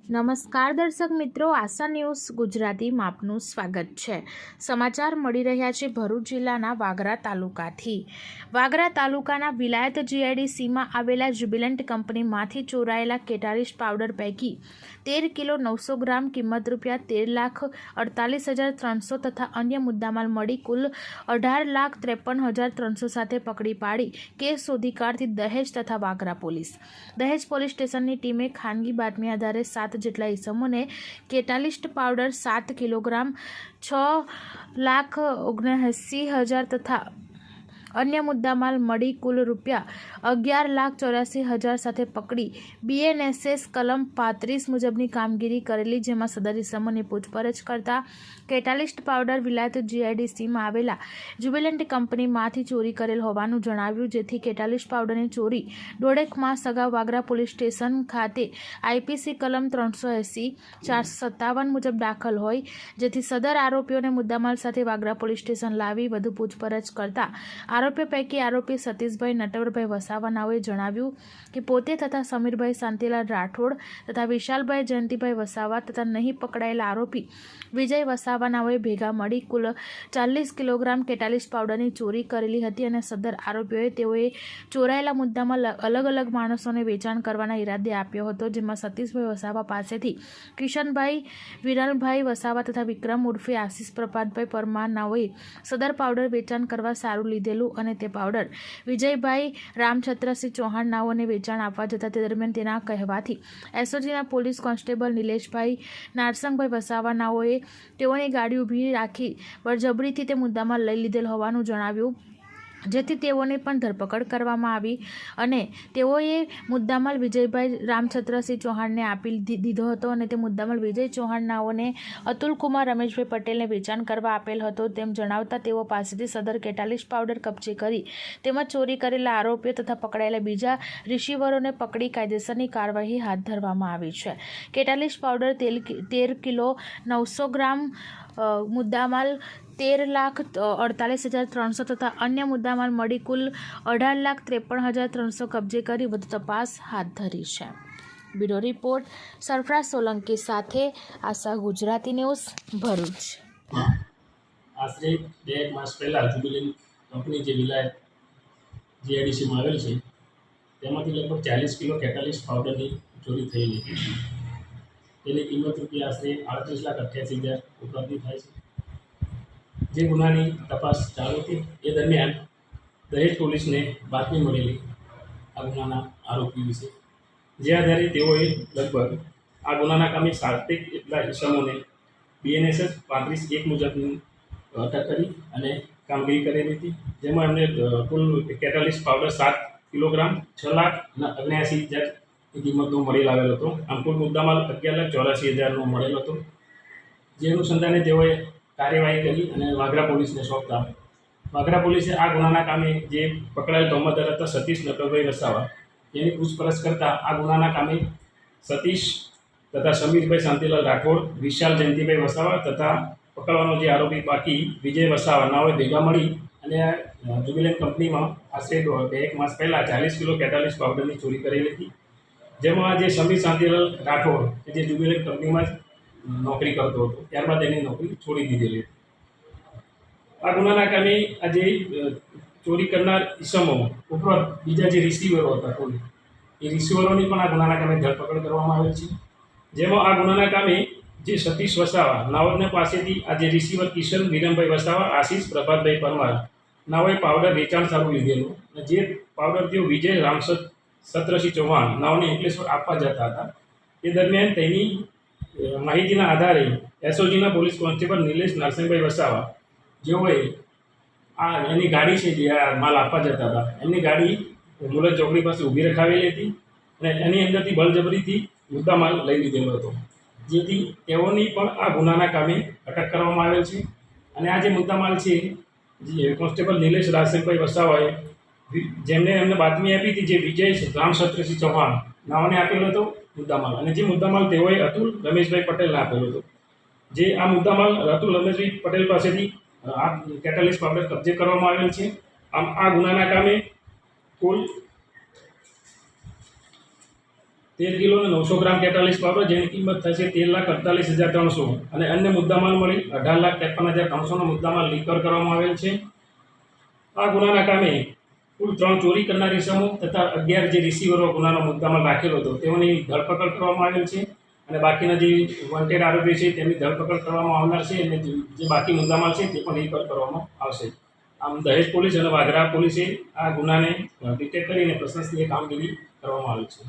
નમસ્કાર દર્શક મિત્રો, આશા ન્યૂઝ ગુજરાતીમાં આપનું સ્વાગત છે। સમાચાર મળી રહ્યા છે ભરૂચ જિલ્લાના વાગરા તાલુકાથી। વાગરા તાલુકાના વિલાયત જીઆઈડીસીમાં આવેલા જ્યુબિલન્ટ કંપનીમાંથી ચોરાયેલા કેટાલિસ પાવડર પૈકી 13 કિલો 900 ગ્રામ કિંમત ₹13,48,300 તથા અન્ય મુદ્દામાલ મળી કુલ 18,53,300 સાથે પકડી પાડી કેસ શોધી કાઢતી દહેજ તથા વાગરા પોલીસ। દહેજ પોલીસ સ્ટેશનની ટીમે ખાનગી બાતમી આધારે 7 જેટલા ઇસમોને કેટાલિસ્ટ પાવડર 7 કિલોગ્રામ 6,79,000 તથા અન્ય મુદ્દામાલ મળી કુલ ₹11,84,000 સાથે પકડી BNSS કલમ 35 મુજબની કામગીરી કરેલી, જેમાં સદર ઇસમોની પૂછપરછ કરતા કેટાલિસ્ટ પાવડર વિલાયત જીઆઈડીસીમાં આવેલા જ્યુબિલન્ટ કંપનીમાંથી ચોરી કરેલ હોવાનું જણાવ્યું, જેથી કેટાલિસ્ટ પાવડરની ચોરી 1.5 માસ અગાઉ વાગરા પોલીસ સ્ટેશન ખાતે IPC કલમ 380, 457 મુજબ દાખલ હોય, જેથી સદર આરોપીઓને મુદ્દામાલ સાથે વાગરા પોલીસ સ્ટેશન લાવી વધુ પૂછપરછ કરતા આરોપીઓ પૈકી આરોપી સતીશભાઈ નટવરભાઈ વસાવા નાઓએ જણાવ્યું કે પોતે તથા સમીરભાઈ શાંતિલાલ રાઠોડ તથા વિશાલભાઈ જયંતિભાઈ વસાવા તથા નહીં પકડાયેલા આરોપી વિજય વસાવા નાઓએ ભેગા મળી કુલ 40 કિલોગ્રામ કેટાલિસ પાવડરની ચોરી કરેલી હતી અને સદર આરોપીઓએ તેઓએ ચોરાયેલા મુદ્દામાં અલગ અલગ માણસોને વેચાણ કરવાના ઈરાદે આપ્યો હતો, જેમાં સતીશભાઈ વસાવા પાસેથી કિશનભાઈ વિરલભાઈ વસાવા તથા વિક્રમ ઉર્ફે આશીષ પ્રભાતભાઈ પરમાર નાઓએ સદર પાવડર વેચાણ કરવા સારું લીધેલું અને તે પાવડર વિજયભાઈ રામછત્રસિંહ ચૌહાણ નાઓને વેચાણ આપવા જતા તે દરમિયાન તેના કહેવાથી એસઓજીના પોલીસ કોન્સ્ટેબલ નિલેશભાઈ નારસંગભાઈ વસાવા નાઓએ તેઓની ગાડી ઊભી રાખી બળજબરીથી તે મુદ્દામાં લઈ લીધેલ હોવાનું જણાવ્યું, જેથી તેઓની પણ ધરપકડ કરવામાં આવી અને તેઓએ મુદ્દામાલ વિજયભાઈ રામછત્રસિંહ ચૌહાણને આપી દીધો હતો અને તે મુદ્દામાલ વિજય ચૌહાણ નાઓને અતુલકુમાર રમેશભાઈ પટેલને વેચાણ કરવા આપેલ હતો તેમ જણાવતા તેઓ પાસેથી સદર કેટાલિસ પાવડર કબજે કરી તેમજ ચોરી કરેલા આરોપીઓ તથા પકડાયેલા બીજા રિસીવરોને પકડી કાયદેસરની કાર્યવાહી હાથ ધરવામાં આવી છે। કેટાલિસ પાવડર 13 કિલો 900 ગ્રામ મુદ્દામાલ 13,48,300 તથા અન્ય મુદ્દામાલ મળી કુલ 18,53,300 કબજે કરી વધુ તપાસ હાથ ધરી છે। બ્યુરો રિપોર્ટ સરફરાજ સોલંકી સાથે આશા ગુજરાતી ન્યૂઝ ભરૂચ। આશરે 2 માસ પહેલાં જ્યુબિલન્ટ કંપની જે વિલાયત જીઆઈડીસીમાં આવેલ છે તેમાંથી લગભગ 40 કિલો કેટાલિસ પાવડરની ચોરી થયેલી હતી। તેની કિંમત આશરે ₹38,88,000 ઉપલબ્ધ થાય છે। જે ગુનાની તપાસ ચાલુ હતી એ દરમિયાન દહેજ પોલીસને બાતમી મળેલી આ ગુનાના આરોપી વિશે, જે આધારે તેઓએ લગભગ આ ગુનાના કામે 7 જેટલા ઇસમોને BNSS 35(1) મુજબની અટક કરી અને કામગીરી કરેલી હતી, જેમાં એમને કુલ કેટાલિસ પાવડર 7 કિલોગ્રામ 6,79,000 કિંમતનો મળી આવેલ હતો। આમ કુલ મુદ્દામાલ 11,84,000નો મળેલો હતો, જે અનુસંધાને તેઓએ કાર્યવાહી કરી અને વાગરા પોલીસને સોંપતા વાગરા પોલીસે આ ગુનાના કામે જે પકડાયેલ તોહમતદાર હતા સતીશ નટવરભાઈ વસાવા તેની પૂછપરછ કરતા આ ગુનાના કામે સતીશ તથા સમીરભાઈ શાંતિલાલ રાઠોડ, વિશાલ જયંતિભાઈ વસાવા તથા પકડવાનો જે આરોપી બાકી વિજય વસાવા નાઓએ ભેગા મળી અને જ્યુબિલન્ટ કંપનીમાં આશરે 1 માસ પહેલાં 40 કિલો કેટાલિસ પાવડરની ચોરી કરેલી હતી, જેમાં જે સમીર શાંતિલાલ રાઠોડ કે જે જ્યુબિલન્ટ કંપનીમાં નોકરી કરતો હતો ત્યારબાદ એની નોકરી છોડી દીધેલી હતી। આ ગુનાના કામે આ જે ચોરી કરનાર ઇસમો ઉપરાંત બીજા જે રિસીવરો હતા એ રિસીવરોની પણ આ ગુનાના કામે ધરપકડ કરવામાં આવેલ છે, જેમાં આ ગુનાના કામે જે સતીશ વસાવા નાઓને પાસેથી આ જે રિસીવર કિશન વિરમભાઈ વસાવા, આશીષ પ્રભાતભાઈ પરમાર નાઓએ પાવડર વેચાણ સારું લીધેલું અને જે પાવડર તેઓ વિજય રામછત્રસિંહ ચૌહાણ નાઓને અંકલેશ્વર આપવા જતા હતા તે દરમિયાન તેની માહિતીના આધારે એસઓજીના પોલીસ કોન્સ્ટેબલ નિલેશ નારસિંહભાઈ વસાવા જેઓએ આ એની ગાડી છે જે આ માલ આપવા જતા હતા એમની ગાડી મુલત ચોકડી પાસે ઊભી રખાવેલી હતી અને એની અંદરથી બળજબરીથી મુદ્દામાલ લઈ લીધેલો હતો, જેથી તેઓની પણ આ ગુનાના કામે અટક કરવામાં આવેલ છે। અને આ જે મુદ્દામાલ છે જે કોન્સ્ટેબલ નિલેશ નારસિંહભાઈ વસાવાએ જેમને એમને બાતમી આપી હતી જે વિજય રામછત્રસિંહ ચૌહાણ નાઓને આપેલો હતો મુદ્દામાલ, અને જે મુદ્દામાલ તેઓએ અતુલ રમેશભાઈ પટેલને આપેલો હતો। જે આ મુદ્દામાલ અતુલ રમેશભાઈ પટેલ પાસેથી આ કેટાલિસ પાવડર કબજે કરવામાં આવેલ છે। આમ આ ગુનાના કામે કુલ 13 કિલો અને 900 ગ્રામ કેટાલિસ્ટ પાવડર જેની કિંમત થશે 13,48,300 અને અન્ય મુદ્દામાલ મળી 18,53,300નો મુદ્દામાલ રિકવર કરવામાં આવેલ છે. આ ગુનાના કામે કુલ 3 ચોરી કરનાર ઇસમો તથા 11 જે રિસીવરો ગુનાનો મુદ્દામાલ રાખેલો હતો તેઓની ધરપકડ કરવામાં આવેલ છે અને બાકીના જે વોન્ટેડ આરોપી છે તેમની ધરપકડ કરવામાં આવનાર છે અને જે બાકી મુદ્દામાલ છે તે પણ રિકવર કરવામાં આવશે. આમ દહેજ પોલીસ અને વાગરા પોલીસે આ ગુનાને ડિટેક્ટ કરીને પ્રશંસનીય કામગીરી કરવામાં આવી છે.